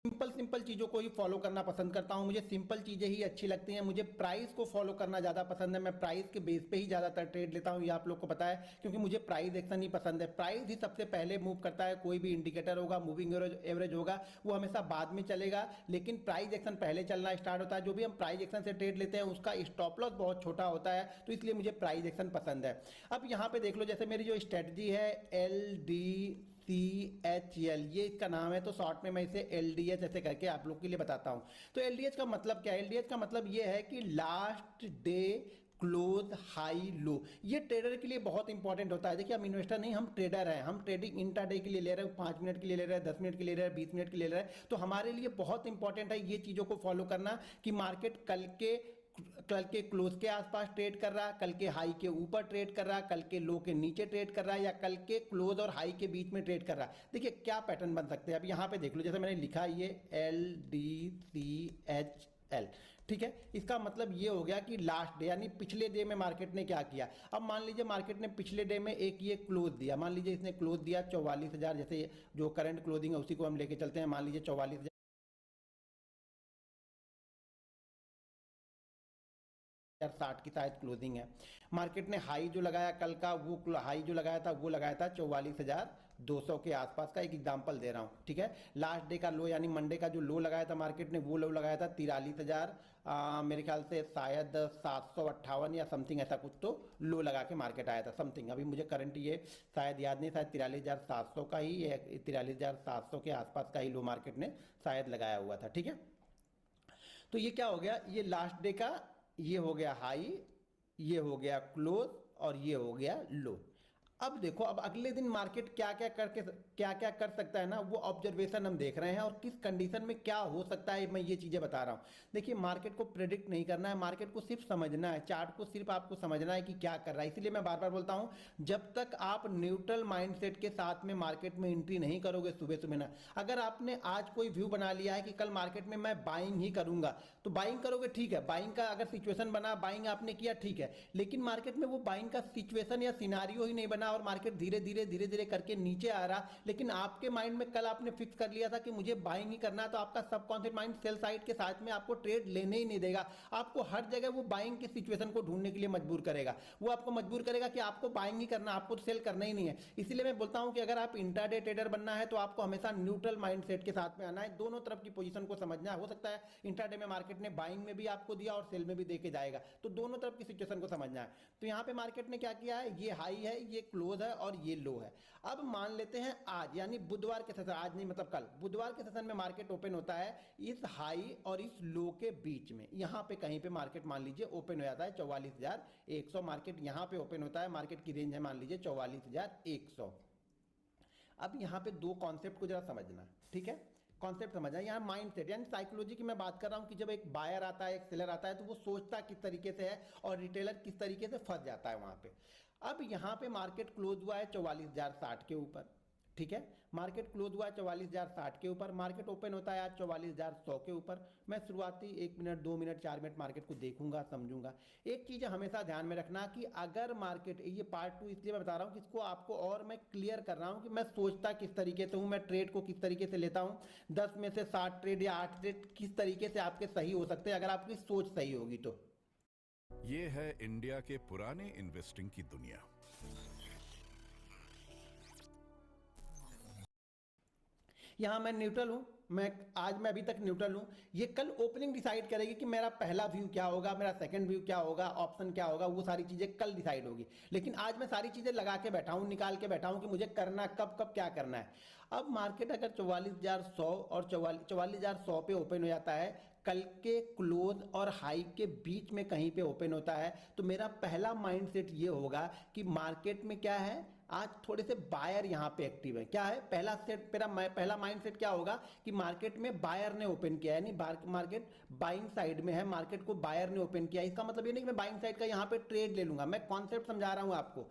Simple simple चीज़ों को ही follow करना पसंद करता हूँ, मुझे सिंपल चीज़ें ही अच्छी लगती हैं, मुझे प्राइस को फॉलो करना ज़्यादा पसंद है, मैं प्राइस के बेस पे ही ज़्यादातर ट्रेड लेता हूँ, ये आप लोग को पता है, क्योंकि मुझे प्राइस एक्शन ही पसंद है। प्राइस ही सबसे पहले मूव करता है, कोई भी इंडिकेटर होगा, मूविंग एवरेज होगा, वो हमेशा बाद में चलेगा, लेकिन प्राइस एक्शन पहले चलना स्टार्ट होता है। जो भी हम प्राइस एक्शन से ट्रेड लेते हैं उसका स्टॉप लॉस बहुत छोटा होता है, तो इसलिए मुझे प्राइस एक्शन पसंद है। अब यहाँ पे देख लो, जैसे मेरी जो स्ट्रेटजी है LDCHL, ये इसका नाम है, तो शॉर्ट में मैं इसे LDH ऐसे करके आप लोग के लिए बताता हूं। तो LDH का मतलब क्या है? LDH का मतलब ये है कि last day close high low. ये ट्रेडर के लिए बहुत इंपॉर्टेंट होता है। देखिए, हम इन्वेस्टर नहीं, हम ट्रेडर हैं, हम ट्रेडिंग इंट्राडे के लिए ले रहे हैं, 5 मिनट के लिए ले रहे हैं, 10 मिनट के लिए ले रहे हैं, 20 मिनट के लिए ले रहे हैं, तो हमारे लिए बहुत इंपॉर्टेंट है ये चीज़ों को फॉलो करना कि मार्केट कल के क्लोज के आसपास ट्रेड कर रहा है, कल के हाई के ऊपर ट्रेड कर रहा है, कल के लो के नीचे ट्रेड कर रहा है, या कल के क्लोज और हाई के बीच में ट्रेड कर रहा है। देखिए क्या पैटर्न बन सकते हैं। अब यहां पे देख लो, जैसे मैंने लिखा ये LDCHL, ठीक है। इसका मतलब ये हो गया कि लास्ट डे यानी पिछले डे में मार्केट ने क्या किया। अब मान लीजिए मार्केट ने पिछले डे में एक ये क्लोज दिया, मान लीजिए इसने क्लोज दिया 44,000, जैसे जो करंट क्लोजिंग है उसी को हम लेके चलते हैं, मान लीजिए 44,000 60 की शायद क्लोजिंग है। मार्केट ने हाई जो लगाया कल का, वो हाई जो लगाया था 44,200 के आसपास का, एक एग्जांपल दे रहा हूं, ठीक है। लास्ट डे का लो यानी मंडे का जो लो लगाया था मार्केट ने, वो लो लगाया था 43,000, मेरे ख्याल से शायद 758 या समथिंग ऐसा कुछ तो लो लगा के मार्केट आया था समथिंग। अभी मुझे करंट ये शायद याद नहीं, शायद 43,700 का ही, 43,700 के आसपास का ही लो मार्केट ने शायद लगाया हुआ था, ठीक है। तो ये क्या हो गया, ये लास्ट डे का ये हो गया हाई, ये हो गया क्लोज, और ये हो गया लो। अब देखो, अब अगले दिन मार्केट क्या क्या कर सकता है ना, वो ऑब्जर्वेशन हम देख रहे हैं, और किस कंडीशन में क्या हो सकता है मैं ये चीजें बता रहा हूं। देखिए, मार्केट को प्रेडिक्ट नहीं करना है, मार्केट को सिर्फ समझना है, चार्ट को सिर्फ आपको समझना है कि क्या कर रहा है। इसीलिए मैं बार बार बोलता हूं, जब तक आप न्यूट्रल माइंडसेट के साथ में मार्केट में एंट्री नहीं करोगे सुबह सुबह ना, अगर आपने आज कोई व्यू बना लिया है कि कल मार्केट में मैं बाइंग ही करूंगा, तो बाइंग करोगे, ठीक है, बाइंग का अगर सिचुएशन बना, बाइंग आपने किया, ठीक है, लेकिन मार्केट में वो बाइंग का सिचुएशन या सिनारियो ही नहीं बना और मार्केट धीरे धीरे करके नीचे आ रहा, लेकिन आपके माइंड में कल आपने फिक्स कर लिया था कि मुझे बाइंग ही करना, तो आपका सबकॉन्शियस माइंड सेल साइड के साथ में आपको ट्रेड लेने ही नहीं देगा, आपको हर जगह वो बाइंग की सिचुएशन को ढूंढने के लिए मजबूर करेगा, वो आपको मजबूर करेगा कि आपको बाइंग ही करना, आपको सेल करना ही नहीं है। इसलिए मैं बोलता हूं कि अगर आप इंट्राडे ट्रेडर बनना है तो आपको हमेशा न्यूट्रल माइंडसेट के साथ में आना है, दोनों तरफ की पोजीशन को समझना है। हो सकता है इंट्राडे में मार्केट ने बाइंग में भी आपको दिया और सेल में भी देके जाएगा, तो दोनों तरफ की सिचुएशन को समझना है। तो यहां पे मार्केट ने क्या किया है, ये हाई है, ये क्लोज है और ये लो है। अब मान लेते हैं आज यानी बुधवार के सेशन, आज नहीं मतलब कल बुधवार के सेशन में मार्केट ओपन होता है इस हाई और इस लो के बीच में, यहां पे कहीं पे मार्केट मान लीजिए ओपन हो जाता है 44,100, मार्केट यहां पे ओपन होता है, मार्केट की रेंज है मान लीजिए 44,100। अब यहां पे दो कॉन्सेप्ट को जरा समझना, ठीक है, कॉन्सेप्ट समझना। यहाँ माइंडसेट यानी साइकोलॉजी की मैं बात कर रहा हूं कि जब एक बायर आता है, एक सेलर आता है, तो वो सोचता किस तरीके से है और रिटेलर किस तरीके से फंस जाता है वहां पे। अब यहां पे मार्केट क्लोज हुआ है 44,060 के ऊपर, ठीक है, मार्केट क्लोज हुआ है 44,060 के ऊपर, मार्केट ओपन होता है आज 44,100 के ऊपर। मैं शुरुआती 1 मिनट 2 मिनट 4 मिनट मार्केट को देखूंगा, समझूंगा। एक चीज हमेशा ध्यान में रखना कि अगर मार्केट, ये पार्ट 2 इसलिए मैं बता रहा हूं कि इसको आपको और मैं क्लियर कर रहा हूं कि मैं सोचता किस तरीके से हूं, मैं ट्रेड को किस तरीके से लेता हूं, 10 में से 60 ट्रेड या 8 ट्रेड किस तरीके से आपके सही हो सकते हैं अगर आपकी सोच सही होगी तो। ये है इंडिया के पुराने इन्वेस्टिंग की दुनिया। यहां मैं न्यूट्रल हूं, मैं अभी तक न्यूट्रल हूं। ये कल ओपनिंग डिसाइड करेगी कि मेरा पहला व्यू क्या होगा, मेरा सेकंड व्यू क्या होगा, ऑप्शन क्या होगा, वो सारी चीजें कल डिसाइड होगी। लेकिन आज मैं सारी चीजें लगा के बैठा हूं, निकाल के बैठा हूं कि मुझे करना कब कब क्या करना है। अब मार्केट अगर 44,100 और 44,100 पे ओपन हो जाता है, कल के क्लोज और हाई के बीच में कहीं पे ओपन होता है, तो मेरा पहला माइंडसेट ये होगा कि मार्केट में क्या है, आज थोड़े से बायर यहां पे एक्टिव है। क्या है पहला माइंडसेट क्या होगा कि मार्केट में बायर ने ओपन किया, यानी मार्केट बाइंग साइड में है, मार्केट को बायर ने ओपन किया। इसका मतलब ये नहीं कि मैं बाइंग साइड का यहां पे ट्रेड ले लूंगा, मैं कॉन्सेप्ट समझा रहा हूं आपको।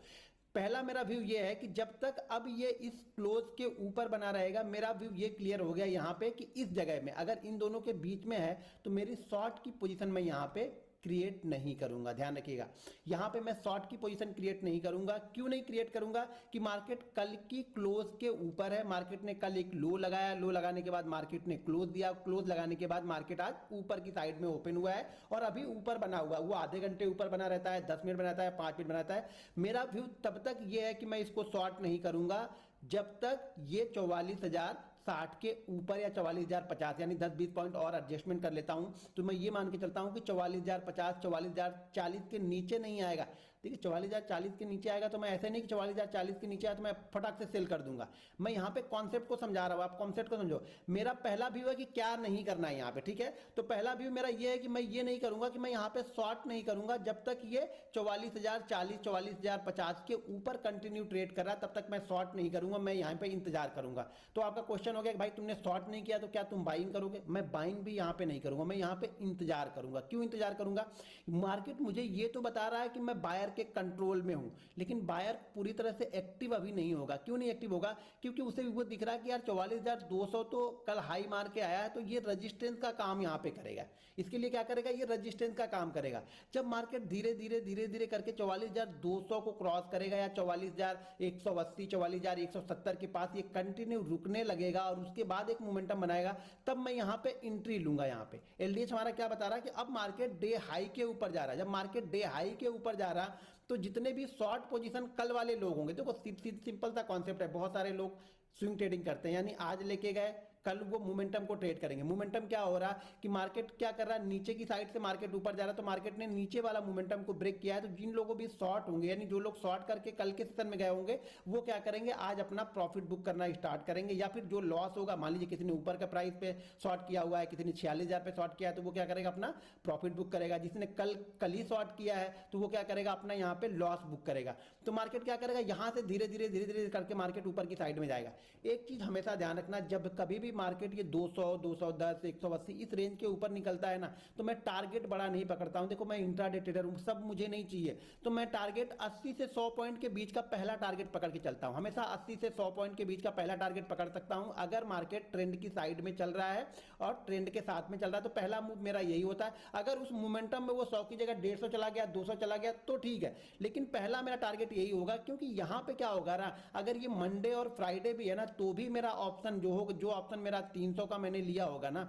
पहला मेरा व्यू ये है कि जब तक अब ये इस क्लोज के ऊपर बना रहेगा, मेरा व्यू ये क्लियर हो गया यहां पे कि इस जगह में अगर इन दोनों के बीच में है तो मेरी शॉर्ट की पोजीशन में यहां पे क्रिएट नहीं करूंगा। ध्यान रखिएगा, यहां पे मैं शॉर्ट की पोजीशन क्रिएट नहीं करूंगा। क्यों नहीं क्रिएट करूंगा? कि मार्केट कल की क्लोज के ऊपर है, मार्केट ने कल एक लो लगाया, लो लगाने के बाद मार्केट ने क्लोज दिया, क्लोज लगाने के बाद मार्केट आज ऊपर की साइड में ओपन हुआ है और अभी ऊपर बना हुआ, वो आधे घंटे ऊपर बना रहता है, 10 मिनट बनाता है, 5 मिनट बनाता है। मेरा व्यू तब तक ये है कि मैं इसको शॉर्ट नहीं करूंगा जब तक ये 44,060 के ऊपर या 44,050 यानी 10-20 पॉइंट और एडजस्टमेंट कर लेता हूं, तो मैं ये मान के चलता हूं कि 44,050 44,040 के नीचे नहीं आएगा। देखिए 44,040 के नीचे आएगा तो मैं ऐसे नहीं कि 44,040 के नीचे आया तो मैं फटाक से सेल कर दूंगा। मैं यहाँ पे कॉन्सेप्ट को समझा रहा हूँ, आप कॉन्सेप्ट को समझो। मेरा पहला व्यू है कि क्या नहीं करना है यहाँ पे, ठीक है। तो पहला व्यू मेरा ये है कि मैं ये नहीं करूंगा कि मैं यहाँ पे शॉर्ट नहीं करूंगा जब तक ये 44,040 44,050 के ऊपर कंटिन्यू ट्रेड कर रहा है, तब तक मैं शॉर्ट नहीं करूंगा, मैं यहाँ पे इंतजार करूंगा। तो आपका क्वेश्चन हो गया कि भाई तुमने शॉर्ट नहीं किया तो क्या तुम बाइंग करोगे? मैं बाइंग भी यहाँ पे नहीं करूंगा, मैं यहाँ पे इंतजार करूंगा। क्यों इंतजार करूंगा? मार्केट मुझे ये तो बता रहा है कि मैं बायर के कंट्रोल में हूं, लेकिन बायर पूरी तरह से एक्टिव अभी नहीं होगा। क्यों नहीं एक्टिव होगा? क्योंकि उसे भी वो दिख रहा है कि यार 44,200 तो कल हाई मार के आया है, तो ये रजिस्टेंस का काम यहाँ पे करेगा। इसके लिए क्या करेगा? ये रजिस्टेंस का काम करेगा। जब मार्केट धीरे धीरे धीरे धीरे करके 44,200 को क्रॉस करेगा या 44,180 44,170 के पास ये कंटिन्यू रुकने लगेगा और उसके बाद एक मोमेंटम बनाएगा, तब मैं यहाँ पे एंट्री लूंगा। यहाँ पे एलडीएच हमारा क्या बता रहा है कि अब मार्केट डे हाई के ऊपर जा रहा है। जब मार्केट डे हाई के ऊपर जा रहा तो जितने भी शॉर्ट पोजीशन कल वाले लोग होंगे, देखो सिंपल सा कॉन्सेप्ट है, बहुत सारे लोग स्विंग ट्रेडिंग करते हैं, यानी आज लेके गए कल वो मोमेंटम को ट्रेड करेंगे। मोमेंटम क्या हो रहा है कि मार्केट क्या कर रहा है, नीचे की साइड से मार्केट ऊपर जा रहा है, तो मार्केट ने नीचे वाला मोमेंटम को ब्रेक किया है। तो जिन लोगों भी शॉर्ट होंगे, यानी जो लोग शॉर्ट करके कल के सेशन में गए होंगे, वो क्या करेंगे, आज अपना प्रॉफिट बुक करना स्टार्ट करेंगे। या फिर जो लॉस होगा, मान लीजिए किसी ने ऊपर का प्राइस पे शॉर्ट किया हुआ है, किसी ने 46,000 पे शॉर्ट किया है, तो वो क्या करेगा, अपना प्रॉफिट बुक करेगा। जिसने कल ही शॉर्ट किया है तो वो क्या करेगा, अपना यहाँ पे लॉस बुक करेगा। तो मार्केट क्या करेगा, यहां से धीरे धीरे धीरे धीरे करके मार्केट ऊपर की साइड में जाएगा। एक चीज हमेशा ध्यान रखना, जब कभी भी मार्केट ये 200 210 180 इस रेंज के ऊपर निकलता है ना, तो मैं टारगेट बड़ा नहीं पकड़ता हूं। देखो मैं इंट्राडे ट्रेडर हूं, सब मुझे नहीं चाहिए, तो मैं टारगेट 80 से 100 पॉइंट के बीच का पहला टारगेट पकड़ के चलता हूं। हमेशा 80 से 100 पॉइंट के बीच का पहला टारगेट पकड़ सकता हूं अगर मार्केट ट्रेंड की साइड में चल रहा है और ट्रेंड के साथ में चल रहा है, तो पहला मूव मेरा यही होता है। अगर उस मोमेंटम में वो 100 की जगह 150 चला गया, 200 चला गया, तो ठीक है, लेकिन पहला मेरा टारगेट यही होगा। क्योंकि यहां पे क्या होगा ना, अगर ये मंडे और फ्राइडे भी है ना, तो भी मेरा ऑप्शन जो होगा, जो ऑप्शन मेरा 300 का मैंने लिया होगा ना,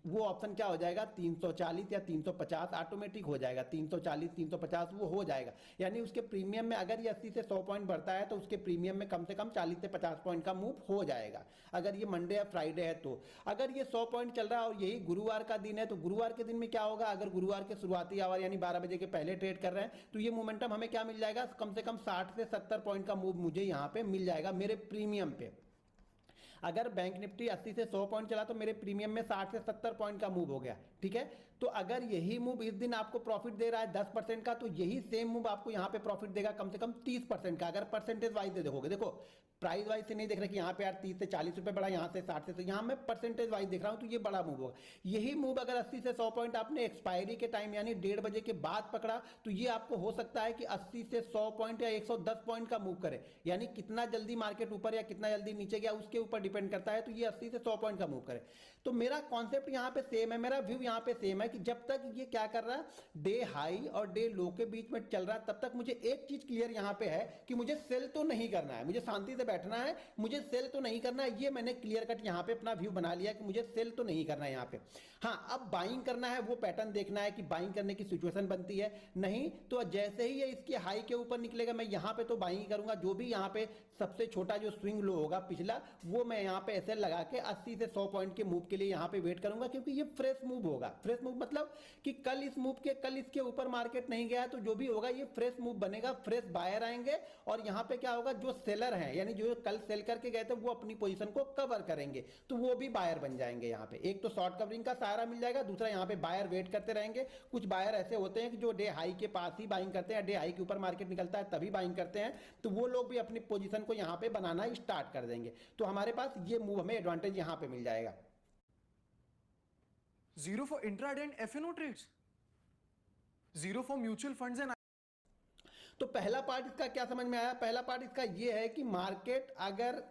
वो ऑप्शन क्या हो जाएगा, 340 या 350 ऑटोमेटिक हो जाएगा। 340 350 वो हो जाएगा, यानी उसके प्रीमियम में अगर ये 80 से 100 पॉइंट बढ़ता है तो उसके प्रीमियम में कम से कम 40 से 50 पॉइंट का मूव हो जाएगा, अगर ये मंडे या फ्राइडे है तो। अगर ये 100 पॉइंट चल रहा है और यही गुरुवार का दिन है, तो गुरुवार के दिन में क्या होगा, अगर गुरुवार के शुरुआती आवर यानी 12 बजे के पहले ट्रेड कर रहे हैं, तो ये मोमेंटम हमें क्या मिल जाएगा, कम से कम 60 से 70 पॉइंट का मूव मुझे यहाँ पे मिल जाएगा मेरे प्रीमियम पे। अगर बैंक निफ्टी 80 से 100 पॉइंट चला तो मेरे प्रीमियम में 60 से 70 पॉइंट का मूव हो गया, ठीक है। तो अगर यही मूव इस दिन आपको प्रॉफिट दे रहा है 10% का, तो यही सेम मूव आपको यहाँ पे प्रॉफिट देगा कम से कम 30% का। अगर परसेंटेज वाइज देखोगे, देखो प्राइस वाइज से नहीं देख रहे कि यहाँ पे यार 30 से 40 रुपए बढ़ा, यहाँ से 60 से, तो यहाँ मैं परसेंटेज वाइज देख रहा हूँ, तो ये बड़ा मूव होगा। यही मूव अगर 80 से 100 पॉइंट आपने एक्सपायरी के टाइम यानी 1:30 बजे के बाद पकड़ा, तो ये आपको हो सकता है कि 80 से 100 पॉइंट या 110 पॉइंट का मूव करे। यानी कितना जल्दी मार्केट ऊपर या कितना जल्दी नीचे गया उसके ऊपर डिपेंड करता है, तो ये 80 से 100 पॉइंट का मूव करे। तो मेरा कॉन्सेप्ट यहाँ पे सेम है, मेरा व्यू यहाँ पे सेम है कि जब तक ये क्या कर रहा है, डे हाई और डे लो के बीच में चल रहा है, तब तक मुझे एक चीज क्लियर यहाँ पे है कि मुझे सेल तो नहीं करना है, मुझे शांति से बैठना है, मुझे सेल तो नहीं करना है। ये मैंने क्लियर कट यहाँ पे अपना व्यू बना लिया कि मुझे सेल तो नहीं करना है यहाँ पे। हाँ, अब बाइंग करना है, वो पैटर्न देखना है कि बाइंग करने की सिचुएशन बनती है, नहीं तो जैसे ही ये इसके हाई के ऊपर निकलेगा, मैं यहाँ पे तो बाइंग करूंगा। जो भी यहाँ पे सबसे छोटा जो स्विंग लो होगा पिछला, वो मैं यहाँ पे ऐसे लगा के 80 से 100 पॉइंट के मूव के लिए यहाँ पे वेट करूंगा, क्योंकि ये फ्रेश मूव होगा। फ्रेश मूव मतलब कि कल इसके ऊपर मार्केट नहीं गया, तो जो भी होगा ये फ्रेश मूव बनेगा, फ्रेश बायर आएंगे और यहाँ पे क्या होगा, जो सेलर हैं यानी जो कल सेल करके गए थे, वो अपनी पोजीशन को कवर करेंगे, तो वो भी बायर बन जाएंगे। यहाँ पे एक तो शॉर्ट कवरिंग का सहारा मिल जाएगा, दूसरा यहाँ पे बायर वेट करते रहेंगे। कुछ बायर ऐसे होते हैं कि जो डे हाई के पास ही बाइंग करते हैं, डे हाई के ऊपर मार्केट निकलता है तभी बाइंग करते हैं, तो वो लोग भी अपनी पोजीशन को यहाँ पे बनाना स्टार्ट कर देंगे। तो हमारे पास ये मूव हमें एडवांटेज यहाँ पे मिल जाएगा। Zero for intraday and F&O trades. Zero for mutual funds and तो पहला पार्ट इसका क्या समझ में आया? पहला पार्ट इसका ये है कि मार्केट अगर,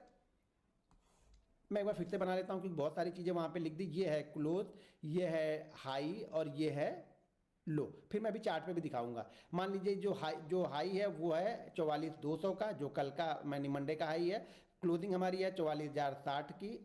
मैं एक बार फिर से बना लेता हूं क्योंकि बहुत सारी चीजें वहां पे लिख दी। ये है क्लोज, ये है हाई और ये है लो। फिर मैं अभी चार्ट पे भी दिखाऊंगा। मान लीजिए जो हाई है वो है 44,200 का, जो कल का मैंने मंडे का हाई है। क्लोजिंग हमारी है 44,060 की,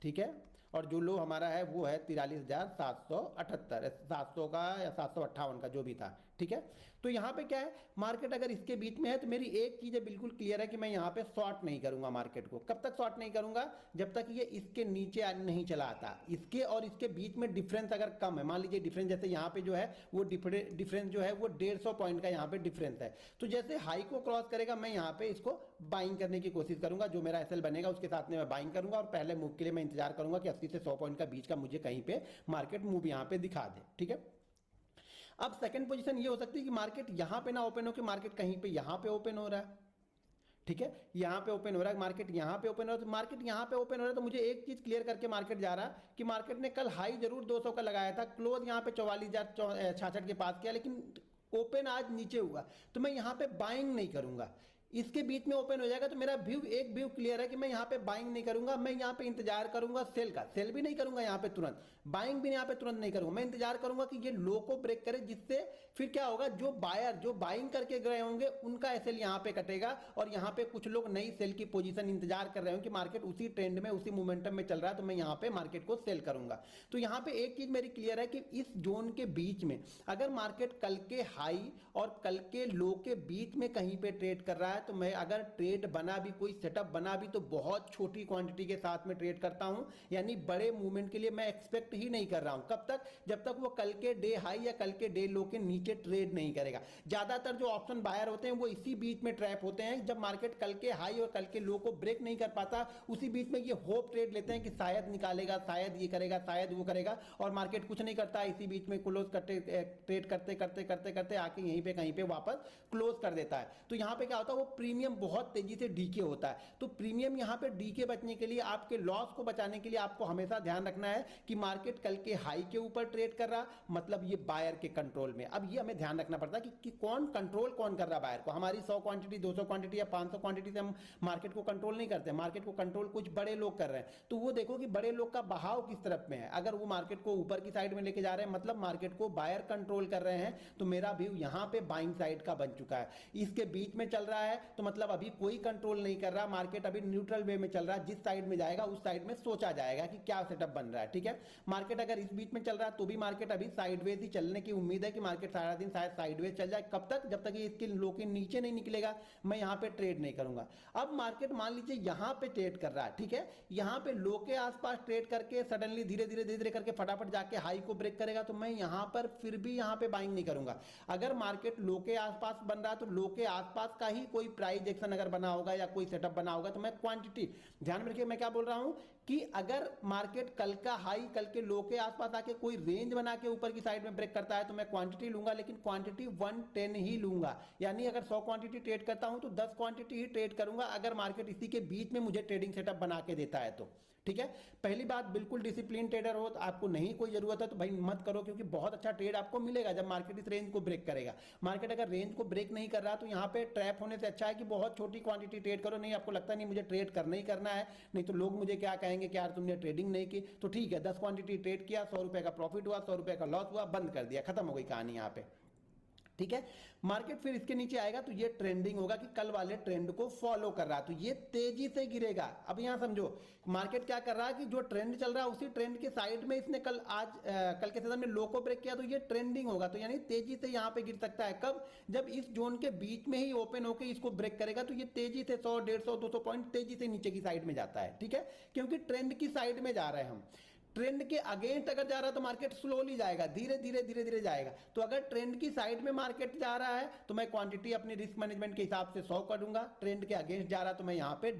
ठीक है। और जो लो हमारा है वो है 43,778, 700 का या 758 का जो भी था, ठीक है। तो यहाँ पे क्या है, मार्केट अगर इसके बीच में है तो मेरी एक चीज़ बिल्कुल क्लियर है कि मैं यहाँ पे शॉर्ट नहीं करूंगा मार्केट को। कब तक शॉर्ट नहीं करूंगा? जब तक ये इसके नीचे नहीं चला आता। इसके और इसके बीच में डिफरेंस अगर कम है, मान लीजिए डिफरेंस जैसे यहाँ पे जो है वो डिफरेंस जो है वो 150 पॉइंट का यहाँ पे डिफरेंस है, तो जैसे हाई को क्रॉस करेगा मैं यहाँ पे इसको बाइंग करने की कोशिश करूंगा। जो मेरा एसएल बनेगा उसके साथ में मैं बाइंग करूंगा, और पहले मूव के लिए मैं इंतजार करूंगा कि 80 से 100 पॉइंट का बीच का मुझे कहीं पे मार्केट मूव यहाँ पे दिखा दे, ठीक है। अब सेकंड पोजीशन ये हो सकती है कि मार्केट यहां पे ना ओपन हो, कि मार्केट कहीं पे यहां पे ओपन हो रहा है, ठीक है। यहां पे ओपन हो रहा है, मार्केट यहां पे ओपन हो रहा है, तो मार्केट यहां पे ओपन हो रहा है तो मुझे एक चीज क्लियर करके मार्केट जा रहा है कि मार्केट ने कल हाई जरूर 200 का लगाया था, क्लोज यहां पे 44,066 के पास किया, लेकिन ओपन आज नीचे हुआ, तो मैं यहां पे बाइंग नहीं करूंगा। इसके बीच में ओपन हो जाएगा तो मेरा एक व्यू क्लियर है कि मैं यहाँ पे बाइंग नहीं करूंगा, मैं यहाँ पे इंतजार करूंगा सेल का। सेल भी नहीं करूंगा यहाँ पे तुरंत, बाइंग भी यहाँ पे तुरंत नहीं करूंगा, मैं इंतजार करूंगा कि ये लो को ब्रेक करे, जिससे फिर क्या होगा, जो बायर जो बाइंग करके गए होंगे उनका एसएल यहाँ पे कटेगा, और यहाँ पे कुछ लोग नई सेल की पोजीशन इंतजार कर रहे होंगे कि मार्केट उसी ट्रेंड में उसी मोमेंटम में चल रहा है, तो मैं यहाँ पे मार्केट को सेल करूंगा। तो यहाँ पे एक चीज मेरी क्लियर है कि इस जोन के बीच में अगर मार्केट कल के हाई और कल के लो के बीच में कहीं पे ट्रेड कर रहा है, तो मैं अगर ट्रेड बना भी, कोई सेटअप बना भी, तो बहुत छोटी क्वांटिटी के साथ में ट्रेड करता हूं, यानी बड़े मूवमेंट के लिए मैं एक्सपेक्ट ही नहीं कर रहा हूं। कब तक? जब तक वो कल के डे हाई या कल के डे लो के नीचे ट्रेड नहीं करेगा। ज्यादातर जो ऑप्शन बायर होते हैं वो इसी बीच में ट्रैप होते हैं, जब मार्केट कल के हाई और कल के लो को ब्रेक नहीं कर पाता, उसी बीच में ये होप ट्रेड लेते हैं कि शायद निकालेगा, शायद ये करेगा, शायद वो करेगा, और मार्केट कुछ नहीं करता, इसी बीच में क्लोज करते ट्रेड करते करते करते करते आके यहीं पे कहीं पे वापस क्लोज कर देता है। तो यहां पे क्या होता है, वो प्रीमियम बहुत तेजी से डीके होता है। तो प्रीमियम यहां पे डीके बचने के लिए, आपके लॉस को बचाने के लिए आपको हमेशा ध्यान रखना है कि मार्केट कल के हाई के ऊपर ट्रेड कर रहा, मतलब ये बायर के कंट्रोल में। अब ये हमें ध्यान रखना पड़ता है कि कौन कंट्रोल कौन कर रहा है बायर को। हमारी 100 क्वांटिटी, 200 क्वांटिटी या 500 क्वांटिटी से हम मार्केट को कंट्रोल नहीं करते, मार्केट को कंट्रोल कुछ बड़े लोग कर रहे हैं। तो वो देखो कि बड़े लोग का बहाव किस तरफ में है। अगर वो मार्केट को ऊपर की साइड में लेके जा रहे हैं, मतलब मार्केट को बायर कंट्रोल कर रहे हैं, तो मेरा व्यू यहां पे बाइंग साइड का बन चुका है। इसके बीच में चल रहा है तो मतलब अभी कोई कंट्रोल नहीं कर रहा, मार्केट अभी न्यूट्रल वे में चल रहा है। जिस साइड में जाएगा उस साइड में सोचा जाएगा कि क्या सेटअप बन रहा है, ठीक है। मार्केट अगर इस बीच में चल रहा है तो भी मार्केट अभी साइडवेज ही चलने की उम्मीद है कि मार्केट सारा दिन शायद साइडवेज चल जाए। कब तक? जब तक ये इसके लो के नीचे नहीं निकलेगा, मैं यहां पे ट्रेड नहीं करूंगा। अब मार्केट मान लीजिए यहां पे ट्रेड कर रहा है, ठीक है, यहां पे लो के आसपास ट्रेड करके सडनली धीरे धीरे धीरे धीरे करके फटाफट जाके हाई को ब्रेक करेगा, तो मैं यहां पर फिर भी यहां पे बाइंग नहीं करूंगा। अगर मार्केट लो के आसपास बन रहा है तो लो के आसपास का ही कोई प्राइस एक्शन अगर बना होगा या कोई सेटअप बना होगा, तो मैं क्वांटिटी, ध्यान में रखिए मैं क्या बोल रहा हूं कि अगर मार्केट कल का हाई कल के लो के आसपास आके कोई रेंज बना के ऊपर की साइड में ब्रेक करता है, तो मैं क्वांटिटी लूंगा, लेकिन क्वांटिटी 110 ही लूंगा। यानी अगर 100 क्वांटिटी ट्रेड करता हूं तो 10 क्वांटिटी ही ट्रेड करूंगा, अगर मार्केट इसी के बीच में मुझे ट्रेडिंग सेटअप बना के देता है तो, ठीक है। पहली बात, बिल्कुल डिसिप्लिन ट्रेडर हो तो आपको नहीं कोई जरूरत है तो भाई मत करो, क्योंकि बहुत अच्छा ट्रेड आपको मिलेगा जब मार्केट इस रेंज को ब्रेक करेगा। मार्केट अगर रेंज को ब्रेक नहीं कर रहा तो यहां पे ट्रैप होने से अच्छा है कि बहुत छोटी क्वांटिटी ट्रेड करो। नहीं आपको लगता नहीं मुझे ट्रेड करना ही करना है, नहीं तो लोग मुझे क्या कहेंगे कि यार तुमने ट्रेडिंग नहीं की, तो ठीक है 10 क्वांटिटी ट्रेड किया, 100 रुपए का प्रॉफिट हुआ, 100 रुपए का लॉस हुआ, बंद कर दिया, खत्म हो गई कहानी यहां पे, ठीक है। मार्केट फिर इसके नीचे आएगा तो ये ट्रेंडिंग होगा कि कल वाले ट्रेंड को फॉलो कर रहा है, तो ये तेजी से गिरेगा। अब यहां समझो मार्केट क्या कर रहा है कि जो ट्रेंड चल रहा है उसी ट्रेंड के साइड में इसने कल के सेशन में लो को ब्रेक किया, तो ये ट्रेंडिंग होगा, तो यानी तेजी से यहां पे गिर सकता है। कब? जब इस जोन के बीच में ही ओपन होकर इसको ब्रेक करेगा, तो ये तेजी से 100, 150, 200 पॉइंट तेजी से नीचे की साइड में जाता है, ठीक है, क्योंकि ट्रेंड की साइड में जा रहे हैं हम। ट्रेंड के अगेंस्ट अगर जा रहा है तो मार्केट स्लोली जाएगा, धीरे धीरे धीरे धीरे जाएगा। तो अगर ट्रेंड की साइड में मार्केट जा रहा है तो मैं क्वांटिटी अपनी रिस्क मैनेजमेंट के हिसाब से 100 करूंगा। ट्रेंड के अगेंस्ट जा रहा तो मैं यहां पे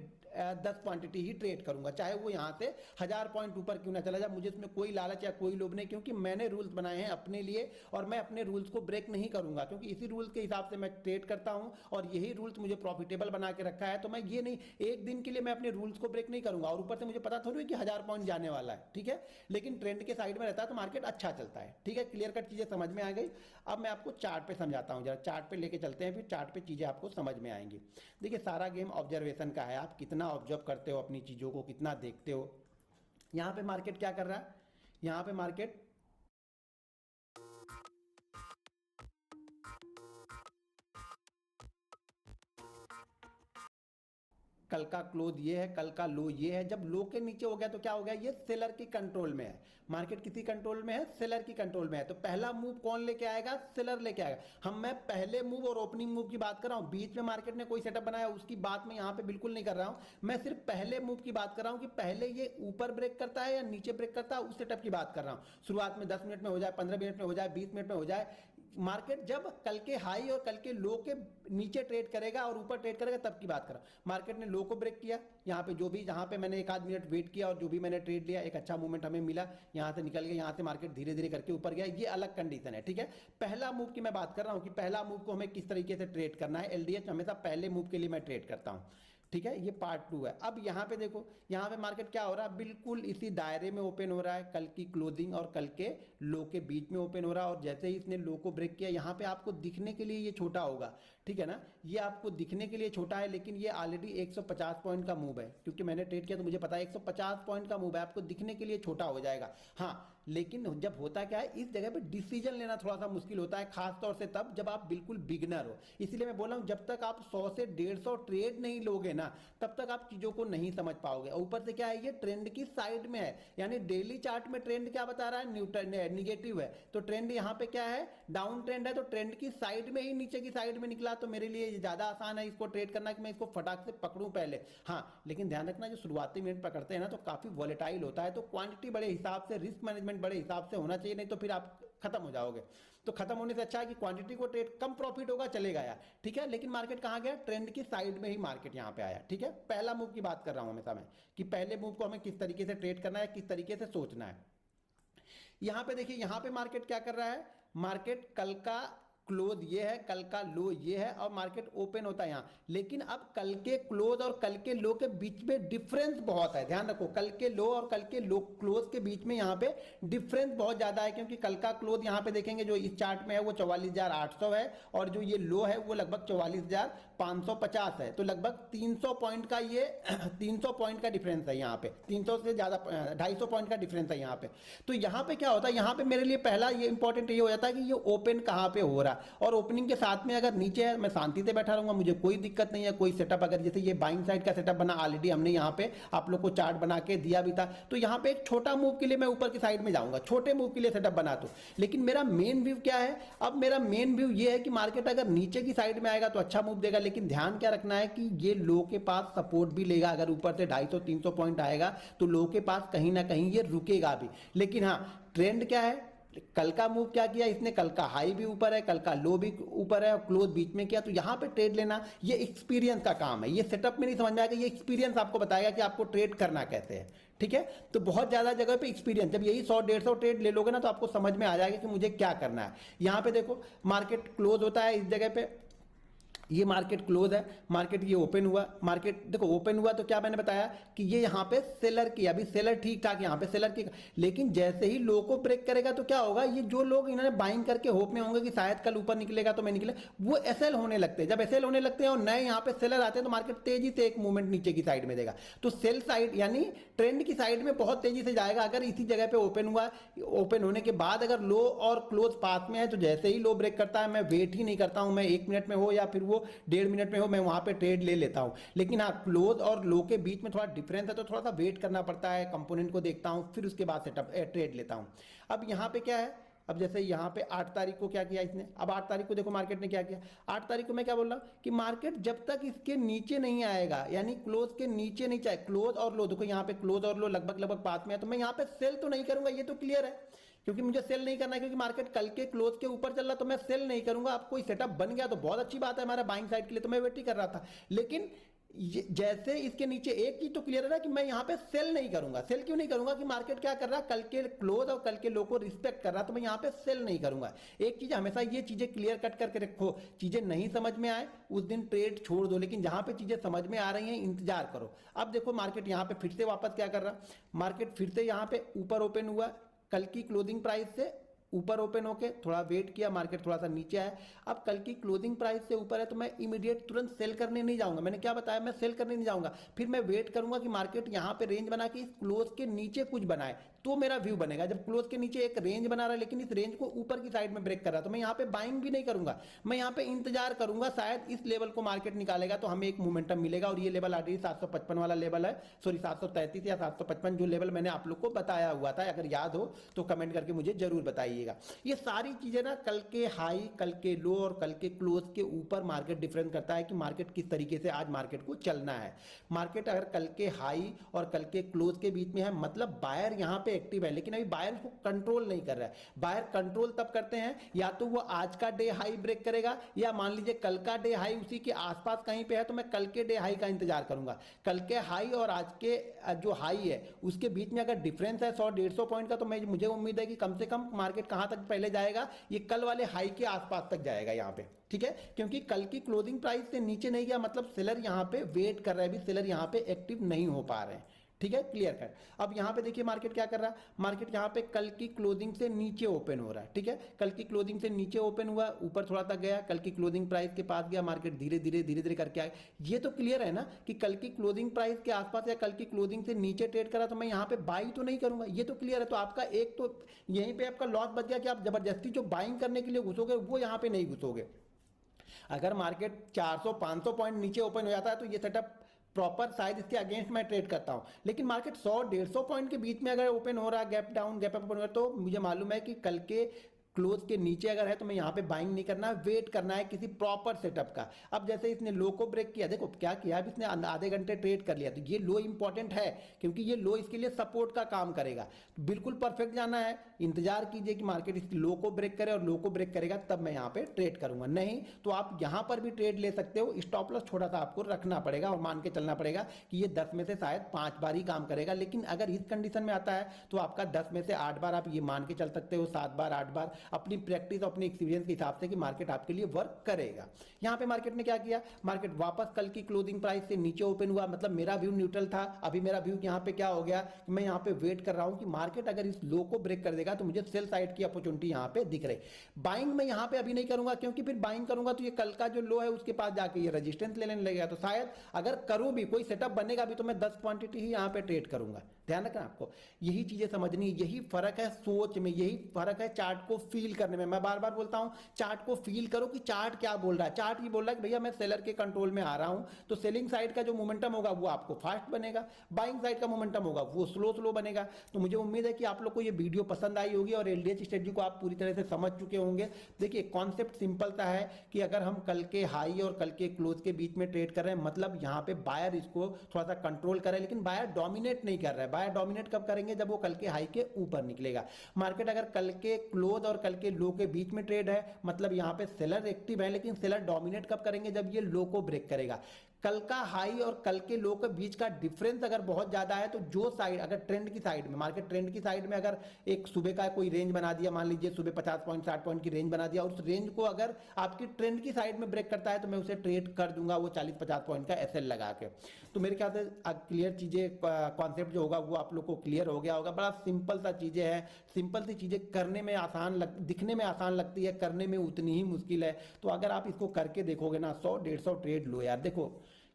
10 क्वांटिटी ही ट्रेड करूंगा, चाहे वो यहां से 1000 पॉइंट ऊपर क्यों ना चला जाए। मुझे इसमें कोई लालच या कोई लोभ नहीं, क्योंकि मैंने रूल्स बनाए हैं अपने लिए और मैं अपने रूल्स को ब्रेक नहीं करूंगा, क्योंकि इसी रूल्स के हिसाब से मैं ट्रेड करता हूं और यही रूल्स मुझे प्रॉफिटेबल बना के रखा है। तो मैं ये नहीं, एक दिन के लिए मैं अपने रूल्स को ब्रेक नहीं करूंगा, और ऊपर से मुझे पता थोड़ी है कि 1000 पॉइंट जाने वाला है, ठीक है, लेकिन ट्रेंड के साइड में रहता है तो मार्केट अच्छा चलता है, ठीक है। क्लियर कट चीजें समझ में आ गई। अब मैं आपको चार्ट पे समझाता हूं, जरा चार्ट पे लेके चलते हैं, फिर चार्ट पे चीजें आपको समझ में आएंगी। देखिए सारा गेम ऑब्जर्वेशन का है, आप कितना ऑब्जर्व करते हो अपनी चीजों को, कितना देखते हो। यहां पे मार्केट क्या कर रहा है, यहां पे मार्केट कल का क्लोज ये है, कल का लो ये है। जब लो के नीचे हो गया तो क्या हो गया, ये सेलर की कंट्रोल में है। मार्केट किसी कंट्रोल में है, सेलर की कंट्रोल में है। तो पहला मूव कौन लेके आएगा, सेलर लेके आएगा। मैं पहले मूव और ओपनिंग मूव की बात कर रहा हूं, बीच में मार्केट ने कोई सेटअप बनाया उसकी बात मैं यहां पे बिल्कुल नहीं कर रहा हूं। मैं सिर्फ पहले मूव की बात कर रहा हूं कि पहले ये ऊपर ब्रेक करता है या नीचे ब्रेक करता है, उस सेटअप की बात कर रहा हूं। शुरुआत में 10 मिनट में हो जाए, 15 मिनट में हो जाए, 20 मिनट में हो जाए। मार्केट जब कल के हाई और कल के लो के नीचे ट्रेड करेगा और ऊपर ट्रेड करेगा तब की बात कर रहा हूं। मार्केट ने लो को ब्रेक किया, यहाँ पे जो भी, जहां पे मैंने एक आध मिनट वेट किया और जो भी मैंने ट्रेड लिया, एक अच्छा मूवमेंट हमें मिला, यहां से निकल गया, यहां से मार्केट धीरे धीरे करके ऊपर गया। ये अलग कंडीशन है, ठीक है। पहला मूव की मैं बात कर रहा हूं कि पहला मूव को हमें किस तरीके से ट्रेड करना है। एलडीएच हमेशा पहले मूव के लिए मैं ट्रेड करता हूं, ठीक है। ये पार्ट 2 है। अब यहाँ पे देखो, यहाँ पे मार्केट क्या हो रहा है, बिल्कुल इसी दायरे में ओपन हो रहा है। कल की क्लोजिंग और कल के लो के बीच में ओपन हो रहा है। और जैसे ही इसने लो को ब्रेक किया, यहाँ पे आपको दिखने के लिए ये छोटा होगा, ठीक है ना। ये आपको दिखने के लिए छोटा है, लेकिन ये ऑलरेडी 150 पॉइंट का मूव है, क्योंकि मैंने ट्रेड किया तो मुझे पता है 150 पॉइंट का मूव है। आपको दिखने के लिए छोटा हो जाएगा, हाँ। लेकिन जब होता क्या है, इस जगह पे डिसीजन लेना थोड़ा सा मुश्किल होता है, खास तौर से तब जब आप बिल्कुल बिगनर हो। इसलिए मैं बोल रहा हूं, जब तक आप 100 से 150 ट्रेड नहीं लोगे ना, तब तक आप चीजों को नहीं समझ पाओगे। ऊपर से क्या है, ये ट्रेंड की साइड में है, यानी डेली चार्ट में ट्रेंड क्या बता रहा है, न्यूट्रल निगेटिव है। तो ट्रेंड यहाँ पे क्या है, डाउन ट्रेंड है। तो ट्रेंड की साइड में ही, नीचे की साइड में निकला, तो मेरे लिए ज्यादा आसान है इसको ट्रेड करना कि मैं इसको फटाक से पकड़ूं पहले। हाँ, लेकिन ध्यान रखना, जो शुरुआती मिनट पकड़ते हैं ना, तो काफी वॉलेटाइल होता है। तो क्वांटिटी बड़े हिसाब से, रिस्क मैनेजमेंट बड़े हिसाब से होना चाहिए, नहीं तो फिर आप खत्म हो जाओगे। तो खत्म होने से अच्छा है कि क्वांटिटी को ट्रेड, कम प्रॉफिट होगा चलेगा यार, ठीक है। लेकिन मार्केट कहां गया, ट्रेंड की साइड में ही मार्केट यहां पे आया, ठीक है। पहला मूव की बात कर रहा हूं हमेशा मैं, कि पहले मूव को हमें किस तरीके से ट्रेड करना है, किस तरीके से सोचना है। यहां पे देखिए, यहां पे मार्केट क्या कर रहा है, मार्केट कल का क्लोज ये है, कल का लो ये है, और मार्केट ओपन होता है यहां। लेकिन अब कल के क्लोज और कल के लो के बीच में डिफरेंस बहुत है, ध्यान रखो। कल के लो और कल के लो क्लोज के बीच में यहां पे डिफरेंस बहुत ज्यादा है, क्योंकि कल का क्लोज यहां पे देखेंगे जो इस चार्ट में है वो 44,800 है, और जो ये लो है वो लगभग 44,550 है। तो लगभग 300 पॉइंट का, ये 300 पॉइंट का डिफरेंस है यहाँ पे, 300 से ज्यादा 250 पॉइंट का डिफरेंस है यहाँ पे। तो यहाँ पे क्या होता है, यहाँ पे मेरे लिए पहला ये इंपॉर्टेंट ये हो जाता है कि ये ओपन कहाँ पे हो रहा है। और ओपनिंग के साथ में अगर नीचे है, मैं शांति से बैठा रहूंगा, मुझे कोई दिक्कत नहीं है। कोई सेटअप अगर जैसे ये बाइंग साइड का सेटअप बना, ऑलरेडी हमने यहाँ पे आप लोग को चार्ट बना के दिया भी था। तो यहाँ पे एक छोटा मूव के लिए मैं ऊपर की साइड में जाऊंगा, छोटे मूव के लिए सेटअप बना दो। लेकिन मेरा मेन व्यू क्या है, अब मेरा मेन व्यू ये है कि मार्केट अगर नीचे की साइड में आएगा तो अच्छा मूव देगा। लेकिन ध्यान क्या रखना है कि ये लो के पास सपोर्ट भी लेगा। अगर ऊपर से 250-300 पॉइंट आएगा तो लो के पास कहीं ना कहीं ये रुकेगा भी। लेकिन हाँ, ट्रेंड क्या है, कल का मूव क्या किया इसने, कल का हाई भी ऊपर है, कल का लो भी ऊपर है, और क्लोज बीच में किया। तो यहां पे ट्रेड लेना ये एक्सपीरियंस का काम है। ये सेटअप में नहीं समझ में आएगा, ये एक्सपीरियंस आपको बताएगा कि आपको ट्रेड करना कैसे है, ठीक है। तो बहुत ज्यादा जगह पे एक्सपीरियंस, जब यही 100-150 ट्रेड ले लोगे ना, तो आपको समझ में आ जाएगा कि मुझे क्या करना है। यहां पे देखो, मार्केट क्लोज होता है इस जगह पे, ये मार्केट क्लोज है, मार्केट ये ओपन हुआ, मार्केट देखो ओपन हुआ तो क्या मैंने बताया कि ये यहाँ पे सेलर की, अभी सेलर ठीक ठाक यहाँ पे सेलर की। लेकिन जैसे ही लो को ब्रेक करेगा तो क्या होगा, ये जो लोग इन्होंने बाइंग करके होप में होंगे कि शायद कल ऊपर निकलेगा तो मैं निकले, वो एसएल होने लगते हैं। जब एसएल होने लगते हैं और नए यहाँ पे सेलर आते हैं तो मार्केट तेजी से एक मूवमेंट नीचे की साइड में देगा। तो सेल साइड यानी ट्रेंड की साइड में बहुत तेजी से जाएगा। अगर इसी जगह पे ओपन हुआ, ओपन होने के बाद अगर लो और क्लोज पास में है, तो जैसे ही लो ब्रेक करता है मैं वेट ही नहीं करता हूं, मैं 1 मिनट में हो या फिर वो 1.5 मिनट में हो, मैं वहां पे ट्रेड ले लेता हूं। लेकिन हाँ, क्लोज और लो के बीच में थोड़ा डिफरेंस है, तो थोड़ा सा वेट करना पड़ता है, कंपोनेंट को देखता हूं, फिर उसके बाद सेटअप ट्रेड लेता हूं। अब यहां पे क्या है, अब जैसे यहाँ पे 8 तारीख को क्या किया इसने, अब 8 तारीख को देखो मार्केट ने क्या किया। 8 तारीख को मैं क्या बोल रहा हूँ कि मार्केट जब तक इसके नीचे नहीं आएगा, यानी क्लोज के नीचे नहीं, चाहे क्लोज और लो, देखो यहाँ पे क्लोज और लो लगभग पास में है, तो मैं यहाँ पे सेल तो नहीं करूंगा, ये तो क्लियर है, क्योंकि मुझे सेल नहीं करना है, क्योंकि मार्केट कल के क्लोज के ऊपर चल रहा, तो मैं सेल नहीं करूंगा। अब कोई सेटअप बन गया तो बहुत अच्छी बात है हमारा बाइंग साइड के लिए, तो मैं वेट ही कर रहा था। लेकिन जैसे इसके नीचे, एक चीज तो क्लियर है ना कि मैं यहां पे सेल नहीं करूंगा। सेल क्यों नहीं करूंगा कि मार्केट क्या कर रहा है, कल के क्लोज और कल के लो को रिस्पेक्ट कर रहा, तो मैं यहां पे सेल नहीं करूंगा। एक चीज हमेशा ये चीजें क्लियर कट करके रखो, चीजें नहीं समझ में आए उस दिन ट्रेड छोड़ दो, लेकिन जहां पे चीजें समझ में आ रही हैं इंतजार करो। अब देखो मार्केट यहां पे फिर से वापस क्या कर रहा, मार्केट फिर से यहां पे ऊपर ओपन हुआ, कल की क्लोजिंग प्राइस से ऊपर ओपन होके थोड़ा वेट किया, मार्केट थोड़ा सा नीचे आया। अब कल की क्लोजिंग प्राइस से ऊपर है तो मैं इमीडिएट तुरंत सेल करने नहीं जाऊंगा। मैंने क्या बताया, मैं सेल करने नहीं जाऊंगा, फिर मैं वेट करूंगा कि मार्केट यहां पे रेंज बना के इस क्लोज के नीचे कुछ बनाए तो मेरा व्यू बनेगा। जब क्लोज के नीचे एक रेंज बना रहा है लेकिन इस रेंज को ऊपर की साइड में ब्रेक कर रहा है तो मैं यहाँ पे बाइंग भी नहीं करूंगा, मैं यहाँ पे इंतजार करूंगा, शायद इस लेवल को मार्केट निकालेगा तो हमें एक मोमेंटम मिलेगा। और ये लेवल ऑलरेडी 755 वाला लेवल है, सॉरी 733 या 755 जो लेवल मैंने आप लोग को बताया हुआ था, अगर याद हो तो कमेंट करके मुझे जरूर बताइएगा। ये सारी चीजें ना कल के हाई, कल के लो और कल के क्लोज के ऊपर मार्केट डिफरेंस करता है कि मार्केट किस तरीके से आज मार्केट को चलना है। मार्केट अगर कल के हाई और कल के क्लोज के बीच में है मतलब बायर यहां पे एक्टिव है, लेकिन अभी बायर को कंट्रोल नहीं कर रहा है। बायर कंट्रोल तब करते हैं या तो वो आज का डे हाई ब्रेक करेगा या मान लीजिए कल का डे हाई उसी के आसपास कहीं पे है तो मैं कल के डे हाई का इंतजार करूंगा। कल के हाई और आज के जो हाई है उसके बीच में अगर डिफरेंस है 100-150 पॉइंट का तो मैं मुझे उम्मीद है कि कम से कम मार्केट कहां तक पहले जाएगा, ये कल वाले हाई के आसपास तक जाएगा यहाँ पे, ठीक है। क्योंकि कल की क्लोजिंग प्राइस से नीचे नहीं गया मतलब सेलर यहाँ पे वेट कर रहा है, अभी सेलर यहाँ पे एक्टिव नहीं हो पा रहे हैं, ठीक है, क्लियर कट। अब यहाँ पे देखिए मार्केट क्या कर रहा है, मार्केट यहाँ पे कल की क्लोजिंग से नीचे ओपन हो रहा है, ठीक है। कल की क्लोजिंग से नीचे ओपन हुआ, ऊपर थोड़ा सा गया, कल की क्लोजिंग प्राइस के पास गया, मार्केट धीरे धीरे करके आए। ये तो क्लियर है ना कि कल की क्लोजिंग प्राइस के आसपास या कल की क्लोजिंग से नीचे ट्रेड करा तो मैं यहाँ पे बाई तो नहीं करूंगा, ये तो क्लियर है। तो आपका एक तो यहीं पे आपका लॉस बच गया कि आप जबरदस्ती जो बाइंग करने के लिए घुसोगे वो यहाँ पे नहीं घुसोगे। अगर मार्केट 400-500 पॉइंट नीचे ओपन हो जाता है तो ये सेटअप प्रॉपर शायद इसके अगेंस्ट मैं ट्रेड करता हूं, लेकिन मार्केट 100-150 पॉइंट के बीच में अगर ओपन हो रहा है, gap down gap up open हो रहा है तो मुझे मालूम है कि कल के क्लोज के नीचे अगर है तो मैं यहाँ पे बाइंग नहीं करना है, वेट करना है किसी प्रॉपर सेटअप का। अब जैसे इसने लो को ब्रेक किया, देखो क्या किया, अब इसने आधे घंटे ट्रेड कर लिया तो ये लो इंपॉर्टेंट है क्योंकि ये लो इसके लिए सपोर्ट का काम करेगा। तो बिल्कुल परफेक्ट जाना है, इंतजार कीजिए कि मार्केट इस लो को ब्रेक करे और लो को ब्रेक करेगा तब मैं यहाँ पे ट्रेड करूंगा। नहीं तो आप यहाँ पर भी ट्रेड ले सकते हो, स्टॉप लॉस थोड़ा सा आपको रखना पड़ेगा और मान के चलना पड़ेगा कि ये 10 में से शायद 5 बार ही काम करेगा। लेकिन अगर इस कंडीशन में आता है तो आपका 10 में से 8 बार आप ये मान के चल सकते हो, 7 बार 8 बार अपनी प्रैक्टिस अपने एक्सपीरियंस के हिसाब से कि मार्केट आपके लिए वर्क करेगा। यहां पे मार्केट ने क्या किया, मार्केट वापस कल की क्लोजिंग प्राइस से नीचे ओपन हुआ, मतलब मेरा व्यू न्यूट्रल था। अभी मेरा व्यू यहां पे क्या हो गया, मैं यहां पे वेट कर रहा हूं कि मार्केट अगर इस लो को ब्रेक कर देगा तो मुझे सेल साइड की अपॉर्चुनिटी यहां पे दिख रही। बाइंग मैं यहां पे अभी नहीं करूंगा क्योंकि फिर बाइंग करूंगा तो ये कल का जो लो है उसके पास जाके ये रेजिस्टेंस ले लेने लगेगा। तो शायद अगर करूं भी कोई सेटअप बनेगा भी तो मैं 10 क्वांटिटी ही यहां पे ट्रेड करूंगा। ध्यान रखना आपको, यही चीजें समझनी, यही फर्क है सोच में, यही फर्क है चार्ट को फील करने में। मैं बार बार बोलता हूं चार्ट को फील करो कि चार्ट क्या बोल रहा है। चार्ट ये बोल रहा है कि भैया मैं सेलर के कंट्रोल में आ रहा हूं तो सेलिंग साइड का जो मोमेंटम होगा वो आपको फास्ट बनेगा, बाइंग साइड का मोमेंटम होगा वो स्लो बनेगा। तो मुझे उम्मीद है कि आप लोग को ये वीडियो पसंद आई होगी और एलडीएच स्ट्रेटजी को आप पूरी तरह से समझ चुके होंगे। देखिए कॉन्सेप्ट सिंपल सा है कि अगर हम कल के हाई और कल के क्लोज के बीच में ट्रेड कर रहे हैं मतलब यहाँ पे बायर इसको थोड़ा सा कंट्रोल करे, लेकिन बायर डोमिनेट नहीं कर रहा है। बायर डोमिनेट कब करेंगे, जब वो कल के हाई के ऊपर निकलेगा। मार्केट अगर कल के क्लोज और कल के लो के बीच में ट्रेड है मतलब यहाँ पे सेलर एक्टिव है, लेकिन सेलर डोमिनेट कब करेंगे, जब ये लो को ब्रेक करेगा। कल का हाई और कल के लो के बीच का डिफरेंस अगर बहुत ज्यादा है तो जो साइड अगर ट्रेंड की साइड में, मार्केट ट्रेंड की साइड में अगर एक सुबह का कोई रेंज बना दिया, मान लीजिए सुबह 50 पॉइंट 60 पॉइंट की रेंज बना दिया और उस रेंज को अगर आपकी ट्रेंड की साइड में ब्रेक करता है तो मैं उसे ट्रेड कर दूंगा वो 40-50 पॉइंट का एसएल लगा के। तो मेरे ख्याल से क्लियर चीजें, कॉन्सेप्ट जो होगा वो आप लोग को क्लियर हो गया होगा। बड़ा सिंपल सा चीजें हैं, सिंपल सी चीजें करने में आसान दिखने में आसान लगती है, करने में उतनी ही मुश्किल है। तो अगर आप इसको करके देखोगे ना 100-150 ट्रेड लो यार। देखो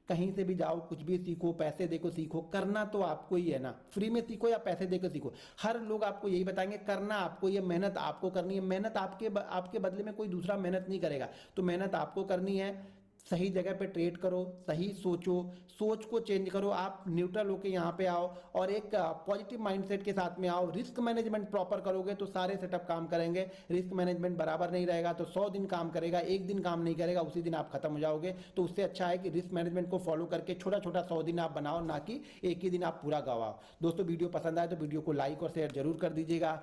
कहीं से भी जाओ, कुछ भी सीखो, पैसे देकर सीखो, करना तो आपको ही है ना। फ्री में सीखो या पैसे देकर सीखो, हर लोग आपको यही बताएंगे करना आपको, ये मेहनत आपको करनी है। मेहनत आपके बदले में कोई दूसरा मेहनत नहीं करेगा, तो मेहनत आपको करनी है। सही जगह पे ट्रेड करो, सही सोचो, सोच को चेंज करो, आप न्यूट्रल होके यहाँ पे आओ और एक पॉजिटिव माइंडसेट के साथ में आओ। रिस्क मैनेजमेंट प्रॉपर करोगे तो सारे सेटअप काम करेंगे। रिस्क मैनेजमेंट बराबर नहीं रहेगा तो 100 दिन काम करेगा, एक दिन काम नहीं करेगा, उसी दिन आप खत्म हो जाओगे। तो उससे अच्छा है कि रिस्क मैनेजमेंट को फॉलो करके छोटा छोटा 100 दिन आप बनाओ, ना कि एक ही दिन आप पूरा गवाओ। दोस्तों वीडियो पसंद आए तो वीडियो को लाइक और शेयर जरूर कर दीजिएगा।